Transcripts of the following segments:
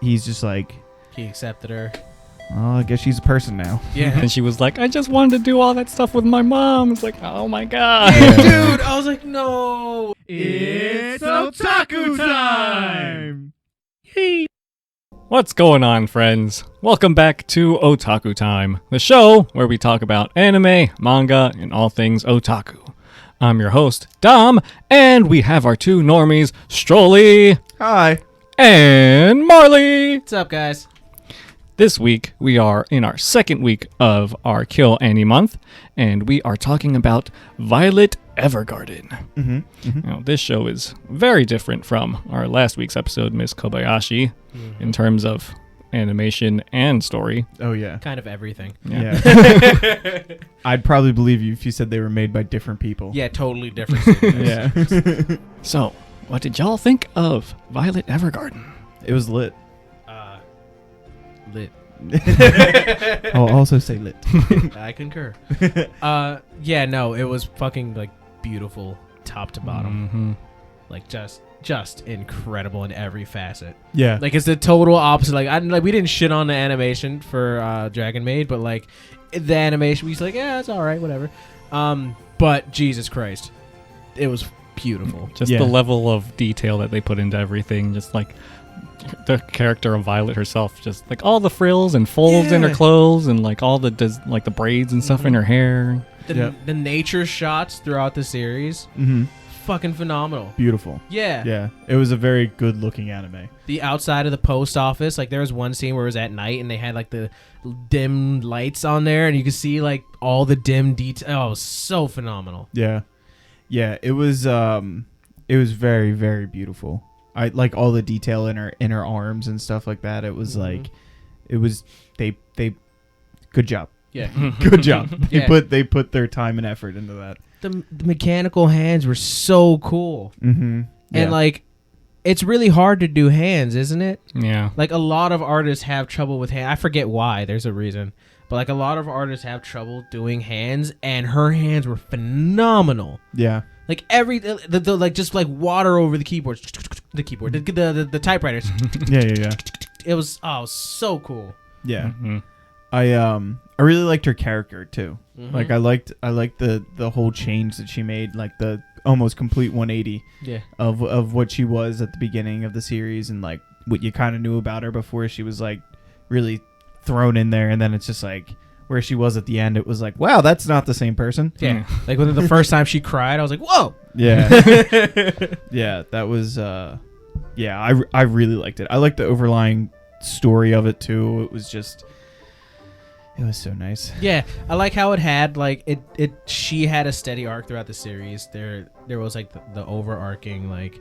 he's just like, he accepted her. oh, I guess she's a person now. Yeah. And she was like, I just wanted to do all that stuff with my mom. It's like, oh my God. Dude, I was like, no. It's Otaku time! What's going on, friends? Welcome back to Otaku Time, the show where we talk about anime, manga, and all things otaku. I'm your host, Dom, and we have our two normies, Strolly Hi. and Marley. What's up, guys? This week, we are in our second week of our Kyoani month, and we are talking about Violet Evergarden. Now, this show is very different from our last week's episode, Miss Kobayashi, in terms of animation and story. Oh, yeah. Kind of everything. Yeah. I'd probably believe you if you said they were made by different people. Yeah, totally different. Studios. Yeah. So, what did y'all think of Violet Evergarden? It was lit. Lit. I'll also say lit. I concur. Yeah, no, it was fucking like beautiful, top to bottom. Like just incredible in every facet. Yeah. Like it's the total opposite. Like we didn't shit on the animation for Dragon Maid, but like the animation, we was like, yeah, it's all right, whatever. But Jesus Christ, it was beautiful. Just the level of detail that they put into everything, just like the character of Violet herself, just like all the frills and folds in her clothes and like all the like the braids and stuff in her hair. The nature shots throughout the series, fucking phenomenal. Beautiful. Yeah. Yeah. It was a very good looking anime. The outside of the post office, like there was one scene where it was at night and they had like the dim lights on there and you could see like all the dim detail. Oh, it was so phenomenal. Yeah. Yeah. It was very, very beautiful. I like all the detail in her arms and stuff like that. It was like, it was they good job. Yeah. Good job. They Yeah. put their time and effort into that. The mechanical hands were so cool. Mm-hmm. Yeah. And like, it's really hard to do hands, isn't it? Yeah. Like a lot of artists have trouble with hands. I forget why. There's a reason. But like a lot of artists have trouble doing hands, and her hands were phenomenal. Yeah. Like every the like just like water over the keyboard, the typewriters. Yeah. It was so cool. Yeah. I really liked her character too. Like I liked the whole change that she made, like the almost complete 180 of what she was at the beginning of the series and like what you kind of knew about her before she was like really thrown in there, and then it's just like where she was at the end, it was like, wow, that's not the same person. Yeah. Like when the first time she cried, I was like, whoa. Yeah. Yeah, that was I really liked it. I liked the overlying story of it too. It was so nice. Yeah, I like how it had like she had a steady arc throughout the series. There was like the overarching like,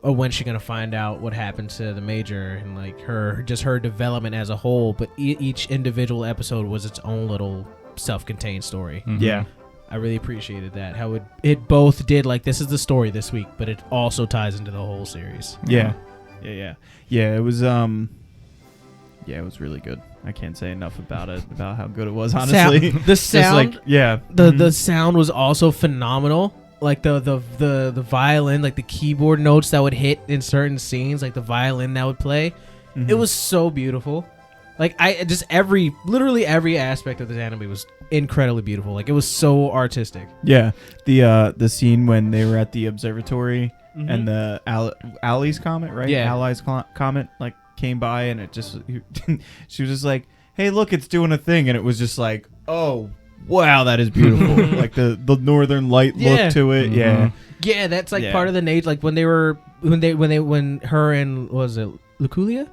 oh, when's she gonna find out what happened to the major, and like her development as a whole, but each individual episode was its own little self-contained story. Yeah. I really appreciated that, how it both did like, this is the story this week, but it also ties into the whole series. Yeah. It was it was really good. I can't say enough about how good it was, honestly. The sound, like, yeah. The sound was also phenomenal. Like the violin, like the keyboard notes that would hit in certain scenes, like the violin that would play. It was so beautiful. Like literally every aspect of this anime was incredibly beautiful. Like it was so artistic. Yeah. The scene when they were at the observatory and the Alley's comet, right? Yeah. Allies comet like came by, and it just she was just like, hey, look, it's doing a thing, and it was just like, oh wow, that is beautiful. Like the northern light look to it. Yeah, that's like part of the nature. Like when her and was it Lucaria?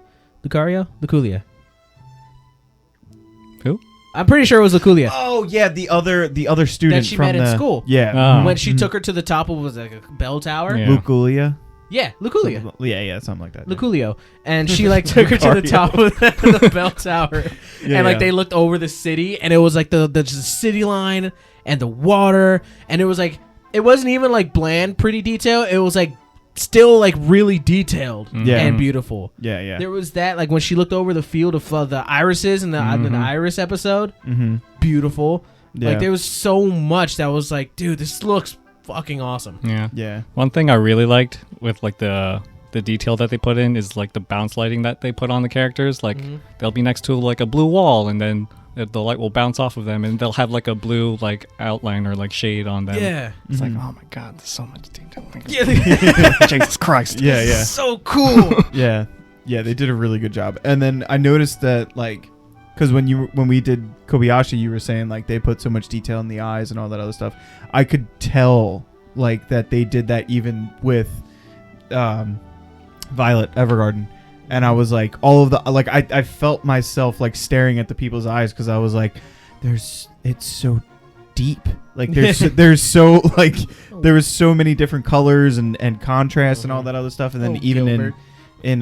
Who? I'm pretty sure it was Lucaria. Oh yeah, the other student that she from met in school. Yeah. When she took her to the top of like a bell tower. Yeah. Luculia. Yeah, Luculia. Yeah, something like that. Luculio. And she like took her to the top of the bell tower. And like they looked over the city, and it was like the city line and the water, and it was like, it wasn't even like bland pretty detail. It was like still like really detailed and beautiful. Yeah. There was that, like when she looked over the field of the irises in the iris episode. Beautiful. Yeah. Like there was so much that was like, dude, this looks fucking awesome. Yeah. Yeah. One thing I really liked with like the the detail that they put in is like the bounce lighting that they put on the characters. Like they'll be next to like a blue wall, and then the light will bounce off of them, and they'll have like a blue like outline or like shade on them. Yeah, it's like, oh my god, there's so much detail. Yeah, Jesus Christ. Yeah. So cool. Yeah, they did a really good job. And then I noticed that like, because when we did Kobayashi, you were saying like they put so much detail in the eyes and all that other stuff. I could tell like that they did that even with Violet Evergarden. And I was like, all of the, like, I felt myself like staring at the people's eyes, because I was like, it's so deep. Like there's so like there was so many different colors and contrast and all that other stuff. And then even Gilbert. in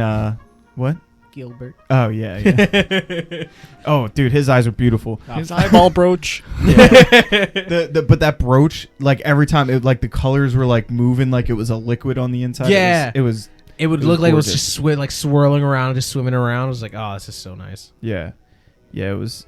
what? Gilbert. Oh yeah. Oh dude, his eyes were beautiful. His eyeball brooch. But that brooch, like every time it, like the colors were like moving, like it was a liquid on the inside. Yeah. It would look like it was just like swirling around, just swimming around. I was like, oh, this is so nice. Yeah. It was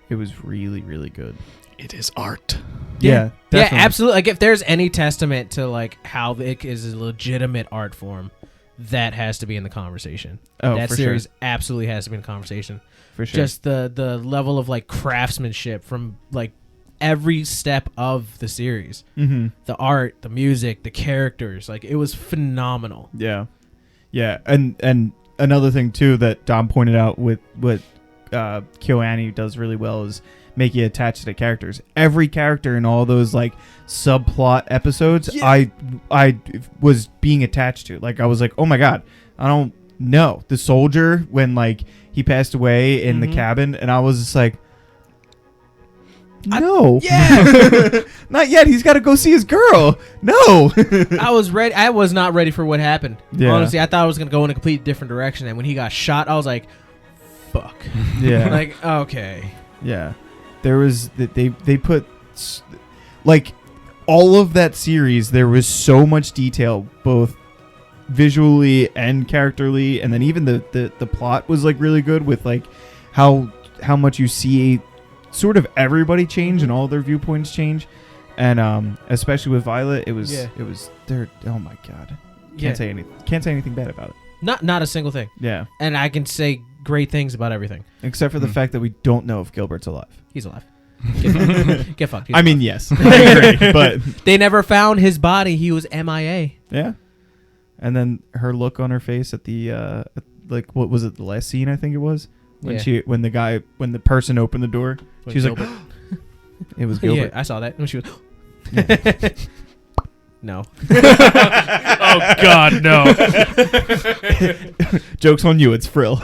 really, really good. It is art. Yeah, definitely. Yeah, absolutely. Like if there's any testament to like how it is a legitimate art form, that has to be in the conversation. Oh, that for series sure. absolutely has to be in the conversation. For sure. Just the level of like craftsmanship from like every step of the series. Mm-hmm. The art, the music, the characters, like it was phenomenal. Yeah. And another thing too that Dom pointed out with what Kyoani does really well is make you attached to the characters. Every character in all those like subplot episodes, I was being attached to. Like I was like, oh my god, I don't know the soldier when like he passed away in the cabin, and I was just like, no, not yet. He's got to go see his girl. No. I was ready. I was not ready for what happened. Yeah. Honestly, I thought I was gonna go in a complete different direction, and when he got shot, I was like, fuck. Yeah. Like okay. Yeah. There was they put like all of that series. There was so much detail, both visually and characterly, and then even the plot was like really good with like how much you see sort of everybody change and all their viewpoints change, and especially with Violet, it was there. Oh my god, can't say anything bad about it. Not a single thing. Yeah, and I can say great things about everything except for the fact that we don't know if Gilbert's alive. He's alive. Get fucked. I mean, yes, I agree, but they never found his body. He was MIA. Yeah, and then her look on her face at the like what was it, the last scene I think it was when when the person opened the door, she was like, it was Gilbert. Yeah, I saw that when she was. No. Oh God, no. Joke's on you. It's Frill.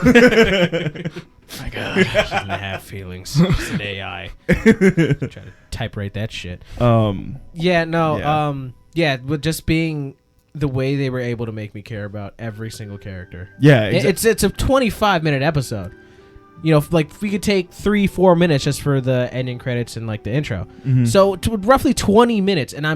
My God, she doesn't have feelings. It's an AI. Try to type rate that shit. But just being the way they were able to make me care about every single character. Yeah, it's a 25-minute episode. You know, like we could take 3-4 minutes just for the ending credits and like the intro. Mm-hmm. So roughly 20 minutes, and I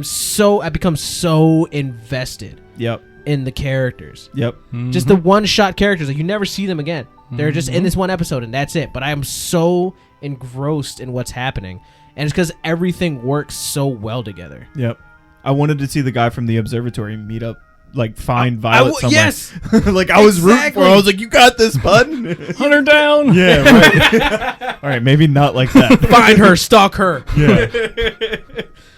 become so invested. Yep. In the characters. Yep. Mm-hmm. Just the one-shot characters, like you never see them again. They're just in this one episode, and that's it. But I am so engrossed in what's happening, and it's because everything works so well together. Yep. I wanted to see the guy from the observatory meet up. Like find Violet somewhere. Yes. Like I was rooting for her. I was like, you got this, bud. Hunt her down. Yeah. Right. All right. Maybe not like that. Find her. Stalk her. Yeah.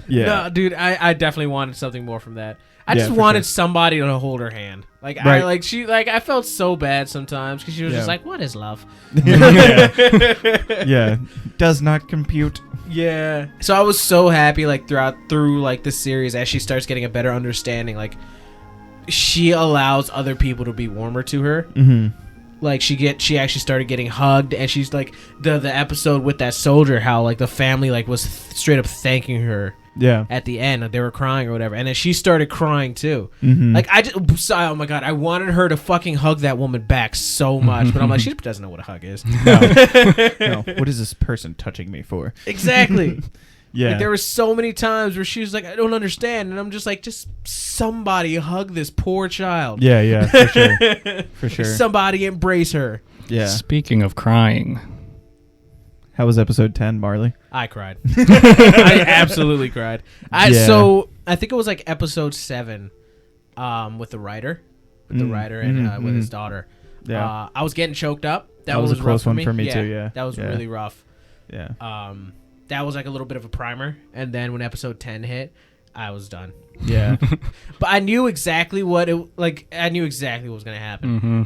Yeah. No, dude. I definitely wanted something more from that. I just wanted somebody to hold her hand. Like right. I felt so bad sometimes because she was just like, "What is love?" Yeah. Does not compute. Yeah. So I was so happy like through like the series as she starts getting a better understanding. Like she allows other people to be warmer to her. Mm-hmm. Like she actually started getting hugged, and she's like the episode with that soldier, how like the family like was straight up thanking her. Yeah. At the end, they were crying or whatever, and then she started crying too. Mm-hmm. Like oh my god, I wanted her to fucking hug that woman back so much, but I'm like, she doesn't know what a hug is. No. What is this person touching me for? Exactly. Yeah. Like, there were so many times where she was like, I don't understand, and I'm just like, just somebody hug this poor child. Yeah. For sure. For sure. Somebody embrace her. Yeah. Speaking of crying. How was episode 10, Marley? I cried. I absolutely cried. So I think it was like episode 7 with the writer. with the writer and with his daughter. Yeah. I was getting choked up. That was a close one for me yeah, too. Yeah, that was really rough. Yeah. That was like a little bit of a primer, and then when episode 10 hit, I was done. Yeah. But I knew exactly what I knew exactly what was gonna happen. Mm-hmm.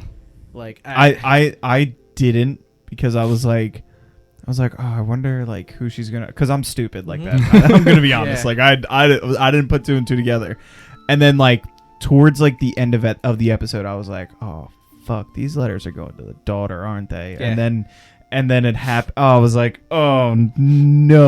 Like I didn't, because I was like, oh, I wonder like who she's gonna, because I'm stupid like that. I'm gonna be honest. Like I didn't put two and two together, and then like towards like the end of the episode, I was like, oh fuck, these letters are going to the daughter, aren't they? Yeah. And then it happened. Oh, I was like, oh no.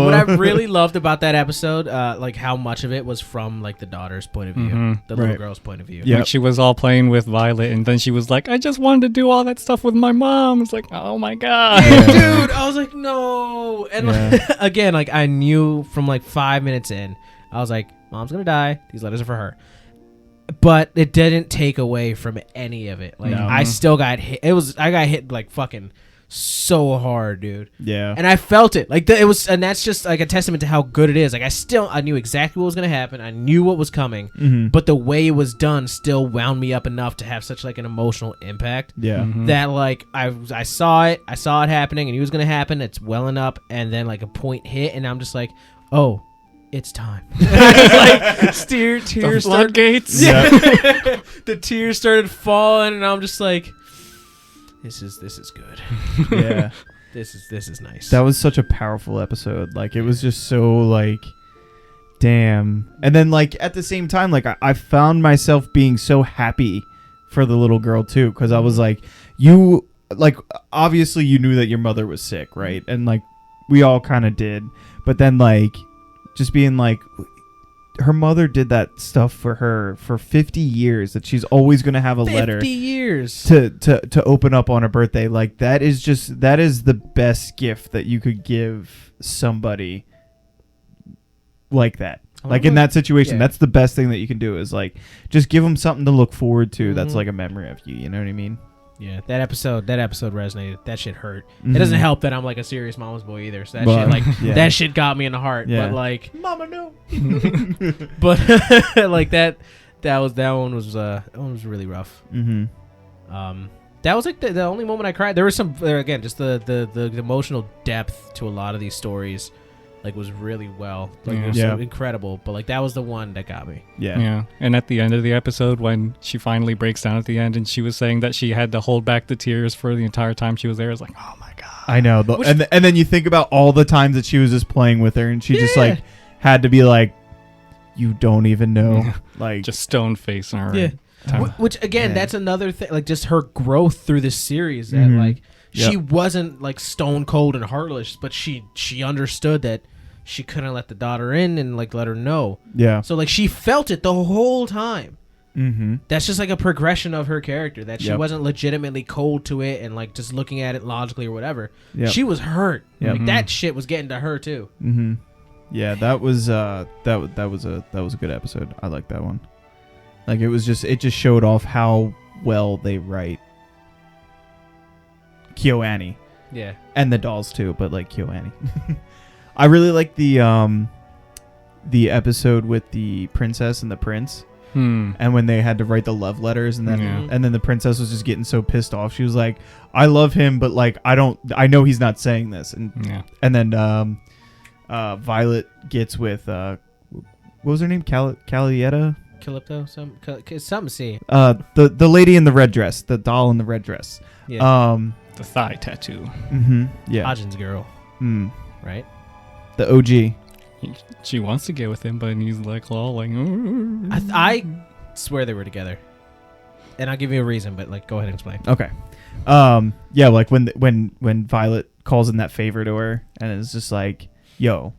What I really loved about that episode, like how much of it was from like the daughter's point of view, the little girl's point of view. Yeah, like she was all playing with Violet, and then she was like, "I just wanted to do all that stuff with my mom." It's like, oh my god, dude! I was like, no. And like, again, like I knew from like 5 minutes in, I was like, mom's gonna die. These letters are for her. But it didn't take away from any of it. Like I still got hit. I got hit like fucking so hard, dude. Yeah. And I felt it. Like it was, and that's just like a testament to how good it is. Like I knew exactly what was gonna happen. I knew what was coming. But the way it was done still wound me up enough to have such like an emotional impact. Yeah. That like I saw it happening, and it was gonna happen. It's welling up, and then like a point hit, and I'm just like, oh. It's time. Like tears floodgates. Yeah. The tears started falling, and I'm just like, this is good. Yeah. This is nice. That was such a powerful episode. Like it was just so like, damn. And then like at the same time, like I found myself being so happy for the little girl too, because I was like, you like obviously you knew that your mother was sick, right? And like we all kind of did, but then like. Just being like, her mother did that stuff for her for 50 years, that she's always going to have a letter 50 years to open up on her birthday. Like that is the best gift that you could give somebody like that. Like in that situation, that's the best thing that you can do, is like just give them something to look forward to. That's like a memory of you. You know what I mean? Yeah, that episode resonated. That shit hurt. It doesn't help that I'm like a serious mama's boy either. So that shit got me in the heart. Yeah. But like, mama no. But like that one was really rough. That was like the only moment I cried. There was some again, just the emotional depth to a lot of these stories. Like was really well, like it was so incredible, but like that was the one that got me. Yeah. And at the end of the episode, when she finally breaks down at the end, and she was saying that she had to hold back the tears for the entire time she was there, I was like, oh my god. I know, and then you think about all the times that she was just playing with her, and she just like had to be like, you don't even know, like just stone face on her. Yeah. Which again, that's another thing, like just her growth through this series. That like. She wasn't like stone cold and heartless, but she understood that she couldn't let the daughter in and like let her know. Yeah. So like she felt it the whole time. That's just like a progression of her character, that she wasn't legitimately cold to it and like just looking at it logically or whatever. She was hurt. Like that shit was getting to her too. Yeah, that was that was a good episode. I like that one. Like it just showed off how well they write Kyoani. Yeah. And the dolls too, but like Kyoani. I really like the episode with the princess and the prince. And when they had to write the love letters, and then the princess was just getting so pissed off. She was like, I love him, but like I know he's not saying this. And then Violet gets with what was her name? Calyetta? Calypto? Something C. The lady in the red dress, the doll in the red dress. Yeah. The thigh tattoo. Yeah. Hodgins girl. Right? The OG. She wants to get with him, but he's like lolling. I swear they were together. And I'll give you a reason, but like, go ahead and explain. Okay. Yeah, like when Violet calls in that favor to her, and it's just like, yo,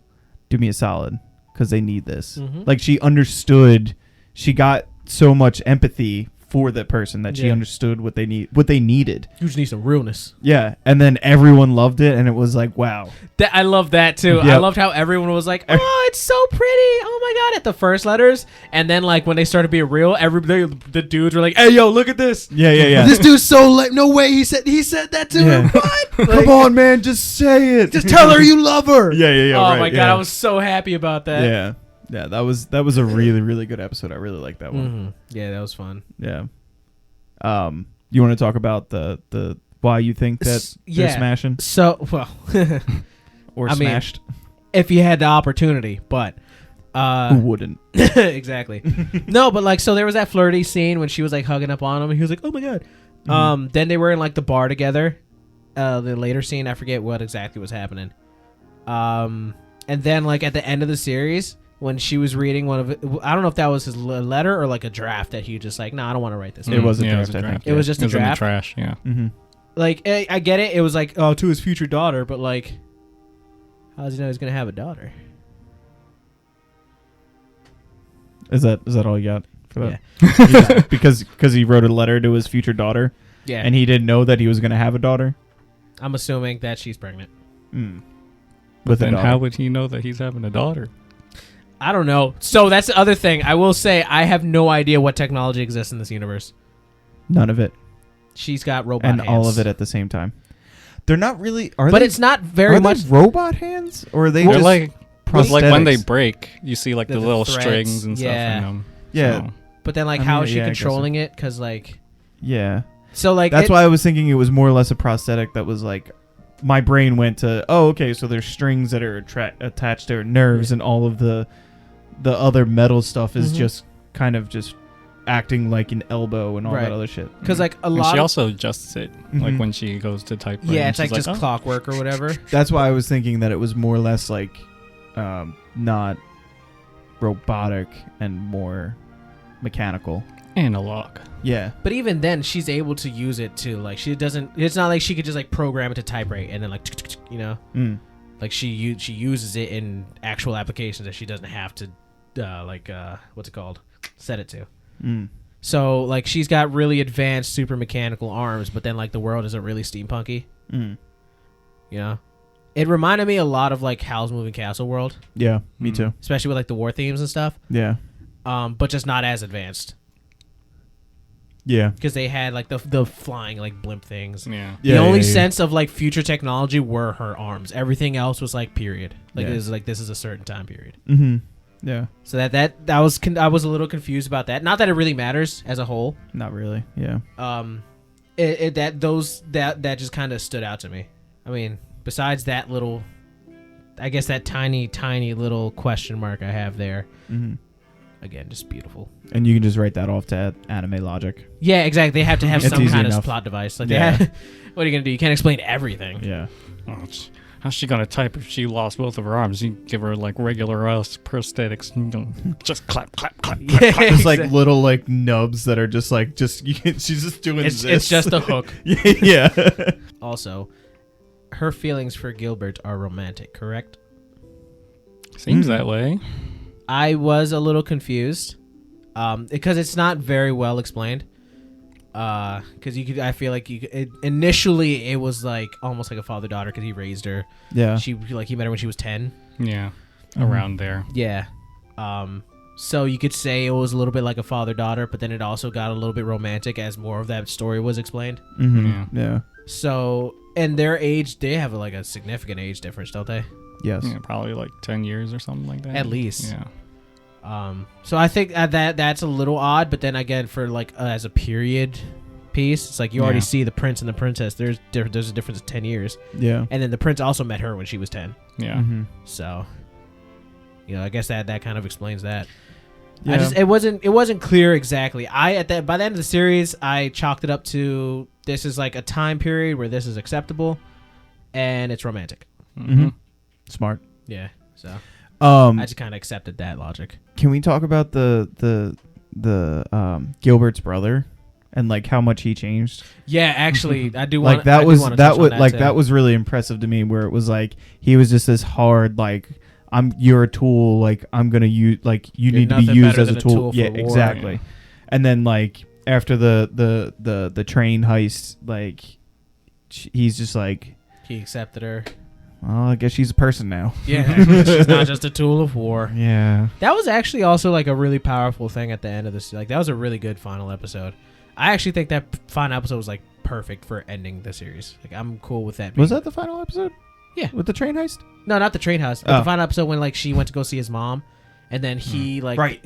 do me a solid, because they need this. Like she understood, she got so much empathy for that person that she understood what they needed. You just need some realness. Yeah, and then everyone loved it, and it was like, wow. I love that too. Yep. I loved how everyone was like, oh, it's so pretty. Oh my god, at the first letters, and then like when they started being real, the dudes were like, hey yo, look at this. Yeah. This dude's so like, no way he said that to her. What? Like, come on, man, just say it. Just tell her you love her. Yeah. Oh my god, I was so happy about that. Yeah, that was a really, really good episode. I really liked that one. Mm-hmm. Yeah, that was fun. Yeah. You want to talk about the why you think that they're smashing? So, well, or smashed? If you had the opportunity, but who wouldn't? Exactly. No, but like, so there was that flirty scene when she was like hugging up on him, and he was like, "Oh my god." Mm-hmm. Then they were in like the bar together. The later scene, I forget what exactly was happening. And then like at the end of the series, when she was reading one of it, I don't know if that was his letter or like a draft that he just like, no, I don't want to write this. It was a draft, I think. It was just a draft. In the trash, yeah. Mm-hmm. Like, I get it. It was like, oh, to his future daughter, but like, how does he know he's gonna have a daughter? Is that all you got for that? Yeah. because he wrote a letter to his future daughter. Yeah. And he didn't know that he was going to have a daughter. I'm assuming that she's pregnant. But then how would he know that he's having a daughter? I don't know. So that's the other thing. I will say I have no idea what technology exists in this universe. None of it. She's got robot hands. And all of it at the same time. They're not really... But it's not very much... robot hands? Or are they They're just like prosthetics? Like when they break, you see like the little threads. strings and stuff in them. Yeah. So. But then like how is she controlling it? Because like... Yeah. So like... That's why I was thinking it was more or less a prosthetic that was like... My brain went to, oh, okay, so there's strings that are attached to her nerves, and all of the other metal stuff is just kind of just acting like an elbow and all that other shit. Because like a lot, and she also adjusts it like when she goes to type. Yeah, it's like just clockwork or whatever. That's why I was thinking that it was more or less like not robotic and more mechanical. Analog. Yeah. But even then, she's able to use it to like she doesn't. It's not like she could just like program it to type rate and then like you know, like she uses it in actual applications that she doesn't have to what's it called, set it to. So like she's got really advanced super mechanical arms, but then like the world isn't really steampunky. You know, it reminded me a lot of like Howl's Moving Castle world. Yeah, me too. Especially with like the war themes and stuff. Yeah. But just not as advanced. Yeah, because they had like the flying like blimp things. Yeah, the only sense of like future technology were her arms. Everything else was like period. Like it was like this is a certain time period. Yeah. So that was I was a little confused about that. Not that it really matters as a whole. Not really. Yeah. That just kind of stood out to me. I mean, besides that little, I guess that tiny little question mark I have there. Again, just beautiful. And you can just write that off to anime logic. Yeah, exactly. They have to have some kind of plot device. Like what are you gonna do? You can't explain everything. Yeah. How's she gonna type if she lost both of her arms? You give her like regular prosthetics, just clap. Yeah, There's like little like nubs that are just like she's just doing this. It's just a hook. Yeah. Also, her feelings for Gilbert are romantic, correct? Seems that way. I was a little confused, because it's not very well explained. Because I feel like initially it was like almost like a father-daughter because he raised her. Yeah. He met her when she was 10. Yeah, around there. Yeah. So you could say it was a little bit like a father-daughter, but then it also got a little bit romantic as more of that story was explained. Yeah. So, and their age, they have like a significant age difference, don't they? Yes. Yeah, probably like 10 years or something like that. At least. Yeah. So I think that's a little odd, but then again, for like as a period piece, it's like you already see the prince and the princess. There's a difference of 10 years. Yeah. And then the prince also met her when she was 10. Yeah. So, I guess that kind of explains that. Yeah. It wasn't clear exactly. By the end of the series, I chalked it up to this is like a time period where this is acceptable, and it's romantic. Smart. Yeah. So. I just kind of accepted that logic. Can we talk about the Gilbert's brother and like how much he changed? Yeah, actually, I do. Like that was really impressive to me. Where it was like he was just this hard like you're a tool. Like I'm gonna use like you need to be used as a tool. Yeah, exactly. Yeah. And then like after the train heist, like he's just like he accepted her. Well, I guess she's a person now. Yeah, she's not just a tool of war. Yeah. That was actually also like a really powerful thing at the end of this. Like that was a really good final episode. I actually think that final episode was like perfect for ending the series. Like I'm cool with that. Was that the final episode? Yeah. With the train heist? No, not the train heist. But the final episode when like she went to go see his mom, And then he he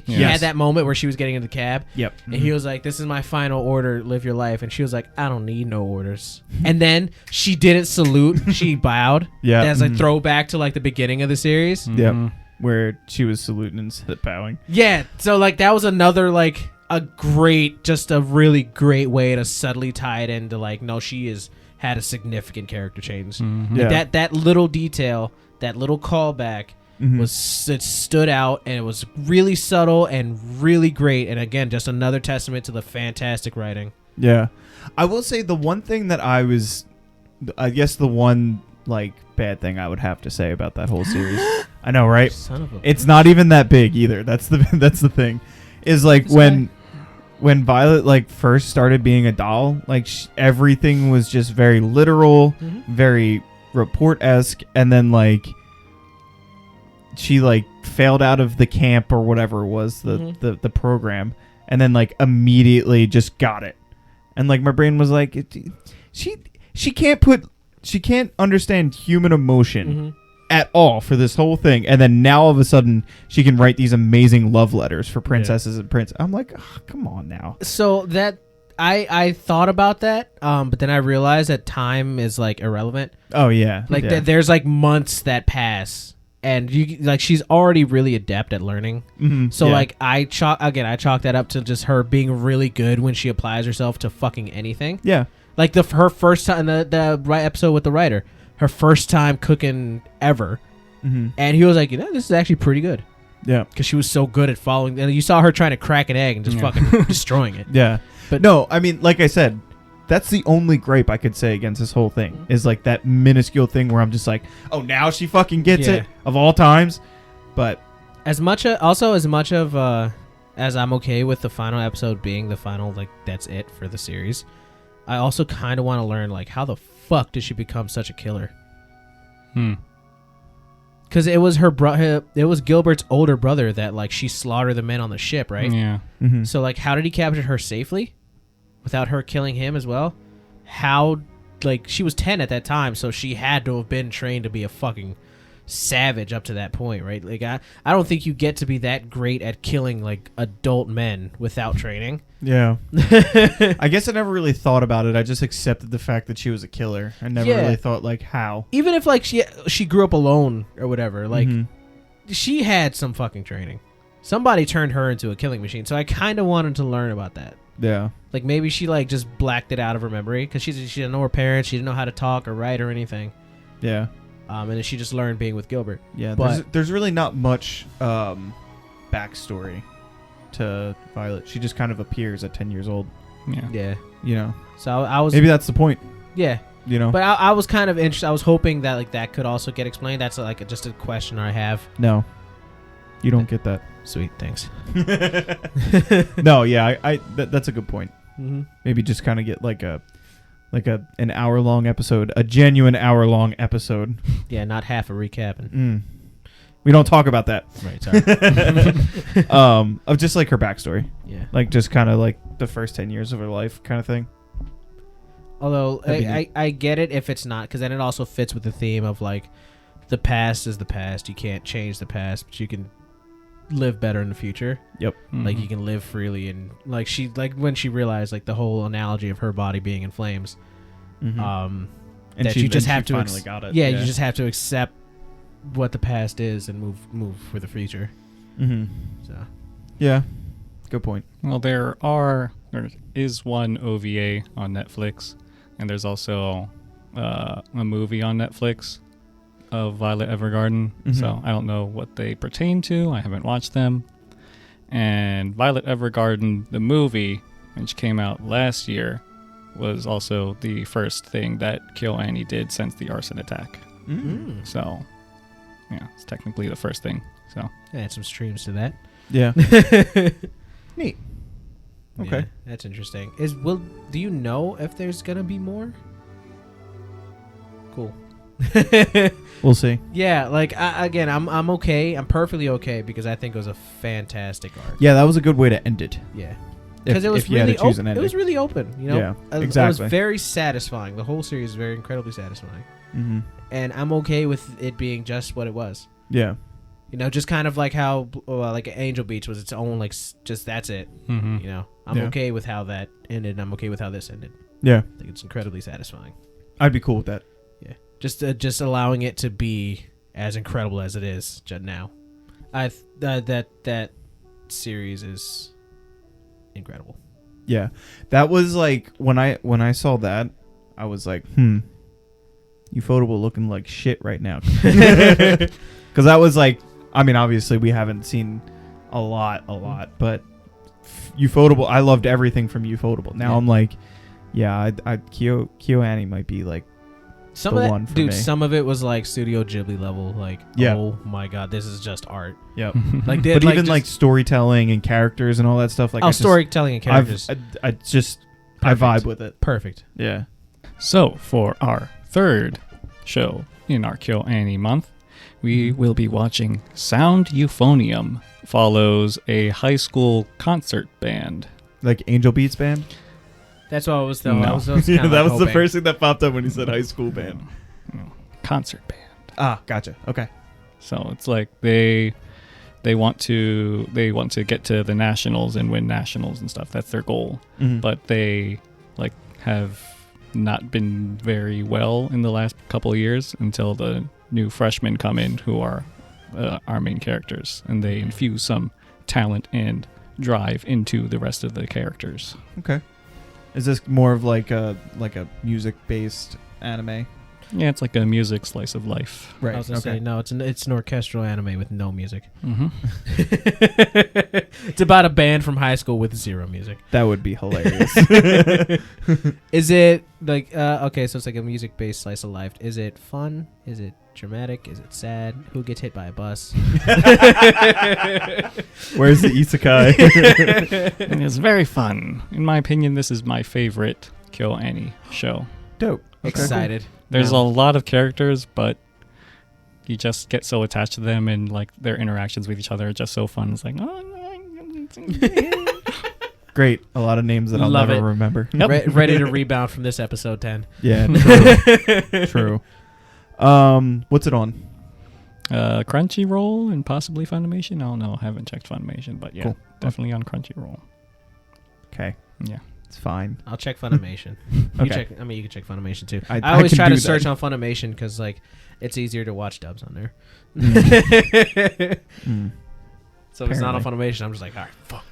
Yes. had that moment where she was getting in the cab. Yep. And he was like, "This is my final order. Live your life." And she was like, "I don't need no orders." And then she didn't salute. She bowed. Yeah. As a throwback to like the beginning of the series. Yep. Where she was saluting instead of bowing. Yeah. So like that was another like a really great way to subtly tie it into like, no, she is had a significant character change. Like that little detail, that little callback. It stood out, and it was really subtle and really great, and again, just another testament to the fantastic writing. Yeah, I will say the one thing that I guess the one like bad thing I would have to say about that whole series, I know, right? Son of a it's not even that big either. That's the thing, is like when Violet like first started being a doll, like everything was just very literal, very report-esque, and then like. She like failed out of the camp or whatever it was, the program, and then like immediately just got it, and like my brain was like, she can't understand human emotion at all for this whole thing, and then now all of a sudden she can write these amazing love letters for princesses and prince. I'm like, oh, come on now. So that I thought about that, but then I realized that time is like irrelevant. Oh yeah, like there's like months that pass. And you like she's already really adept at learning. So like I chalk that up to just her being really good when she applies herself to fucking anything. Yeah. Like her first time the right episode with the writer, her first time cooking ever. And he was like, this is actually pretty good. Yeah. Because she was so good at following, and you saw her trying to crack an egg and just fucking destroying it. Yeah. But no, I mean, like I said, that's the only gripe I could say against this whole thing is like that minuscule thing where I'm just like, oh, now she fucking gets it of all times. But as much of as I'm okay with the final episode being the final, like that's it for the series, I also kind of want to learn like how the fuck did she become such a killer? Because it was it was Gilbert's older brother that like she slaughtered the men on the ship, right? Yeah. So like, how did he capture her safely? Without her killing him as well? How, like, she was 10 at that time, so she had to have been trained to be a fucking savage up to that point, right? Like, I don't think you get to be that great at killing, like, adult men without training. Yeah. I guess I never really thought about it. I just accepted the fact that she was a killer. I never really thought, like, how. Even if, like, she grew up alone or whatever, like, she had some fucking training. Somebody turned her into a killing machine, so I kind of wanted to learn about that. Yeah. Like, maybe she, like, just blacked it out of her memory because she didn't know her parents. She didn't know how to talk or write or anything. Yeah. And then she just learned being with Gilbert. Yeah, but there's really not much backstory to Violet. She just kind of appears at 10 years old. Yeah. Yeah. You know? So I was... Maybe that's the point. Yeah. You know? But I was kind of interested. I was hoping that, like, that could also get explained. That's, like, just a question I have. No. You don't get that. Sweet, thanks. No, yeah, that's a good point. Maybe just kind of get like an hour-long episode, a genuine hour-long episode. Yeah, not half a recap. We don't talk about that. Right, sorry. Of just like her backstory. Yeah. Like just kind of like the first 10 years of her life kind of thing. Although I get it if it's not, because then it also fits with the theme of like the past is the past. You can't change the past, but you can live better in the future. Yep. Like you can live freely, and like when she realized like the whole analogy of her body being in flames, and that you just have to finally got it. Yeah, you just have to accept what the past is and move for the future. So yeah, good point. Well, there is one OVA on Netflix, and there's also a movie on Netflix of Violet Evergarden. So I don't know what they pertain to. I haven't watched them. And Violet Evergarden, the movie, which came out last year, was also the first thing that Kyoani did since the arson attack. So yeah, it's technically the first thing. So add some streams to that. Yeah. Neat. Okay. Yeah, that's interesting. Do you know if there's gonna be more? Cool. We'll see. Yeah, like I'm okay. I'm perfectly okay because I think it was a fantastic arc. Yeah, that was a good way to end it. Yeah, because it was really open. It was really open. You know, yeah, exactly. It was very satisfying. The whole series is very incredibly satisfying. And I'm okay with it being just what it was. Yeah. You know, just kind of like how like Angel Beach was its own, like just that's it. Mm-hmm. You know, I'm okay with how that ended. And I'm okay with how this ended. Yeah, I think it's incredibly satisfying. I'd be cool with that. Yeah, just allowing it to be as incredible as it is now. That series is incredible. Yeah, that was like when I saw that, I was like, Ufotable looking like shit right now. Because that was like, I mean, obviously we haven't seen a lot, but Ufotable, I loved everything from Ufotable. Now I'm like, yeah, Kyoani might be like some the of that, one for dude. me. Some of it was like Studio Ghibli level, like, oh my god, this is just art. Yep. Like, but even like storytelling and characters and all that stuff, like storytelling and characters. I vibe with it. Perfect. Yeah. So for our third show in our Kyoani month, we will be watching Sound Euphonium follows a high school concert band. Like Angel Beats band? That's what I was No. I was that was the first thing that popped up when he said high school band. No. Concert band. Ah, gotcha. Okay. So it's like they want to get to the nationals and win nationals and stuff. That's their goal. Mm-hmm. But they like have not been very well in the last couple of years until the new freshmen come in who are our main characters, and they infuse some talent and drive into the rest of the characters. Okay. Is this more of like a music based anime? Yeah, it's like a music slice of life. Right. I was gonna say no. It's an orchestral anime with no music. Mm-hmm. It's about a band from high school with zero music. That would be hilarious. Is it like okay? So it's like a music based slice of life. Is it fun? Is it dramatic? Is it sad? Who gets hit by a bus? Where's the isekai? And it's very fun. In my opinion, this is my favorite Kyoani show. Dope. Okay. Excited. There's a lot of characters, but you just get so attached to them, and like their interactions with each other are just so fun. It's like, Great. A lot of names that I'll Love never it. remember. Yep. Ready to rebound from this episode 10. Yeah, true. What's it on? Crunchyroll and possibly Funimation. I don't know. I haven't checked Funimation, but yeah, Cool. definitely on Crunchyroll. Okay. Yeah. It's fine. I'll check Funimation. Okay. You can check Funimation too. I I always can try to do search that. on Funimation because like it's easier to watch dubs on there. So if it's not on Funimation, I'm just like, all right, fuck.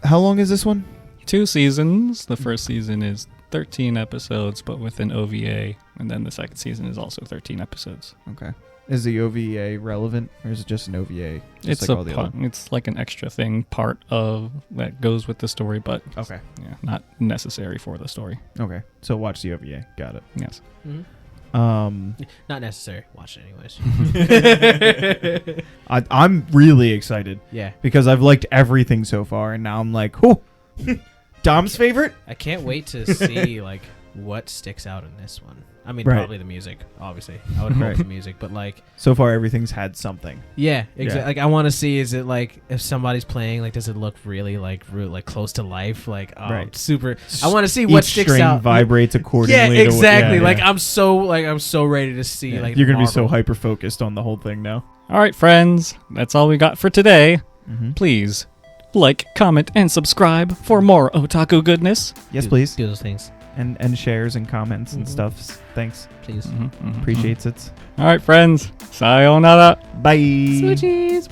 How long is this one? 2 seasons. The first season is 13 episodes, but with an OVA, and then the second season is also 13 episodes. Okay. Is the OVA relevant, or is it just an OVA? Just It's like all the other? it's like an extra thing, part of that goes with the story, but Okay. yeah, not necessary for the story. Okay. So watch the OVA. Got it. Yes. Mm-hmm. Not necessary. Watch it anyways. I'm really excited Yeah. because I've liked everything so far, and now I'm like, oh, Dom's favorite? I can't wait to see like what sticks out in this one. I mean, Right. probably the music, obviously. I would hope Right. the music, but like, So far, everything's had something. yeah, exactly. Yeah. Like, I want to see, is it like if somebody's playing, like, does it look really like close to life? Like, Right. super. I want to see what Each sticks string out. vibrates accordingly. Yeah, to what- exactly. yeah, Like, yeah. I'm so ready to see. Yeah. Like, You're gonna be so Marvel. hyper focused on the whole thing now. All right, friends, that's all we got for today. Mm-hmm. Please like, comment, and subscribe for more otaku goodness. Yes, please. Do those things, And shares and comments and Mhm. stuff. Thanks. please. Appreciate. Appreciates it. All right, friends. Sayonara. Bye. Switchies.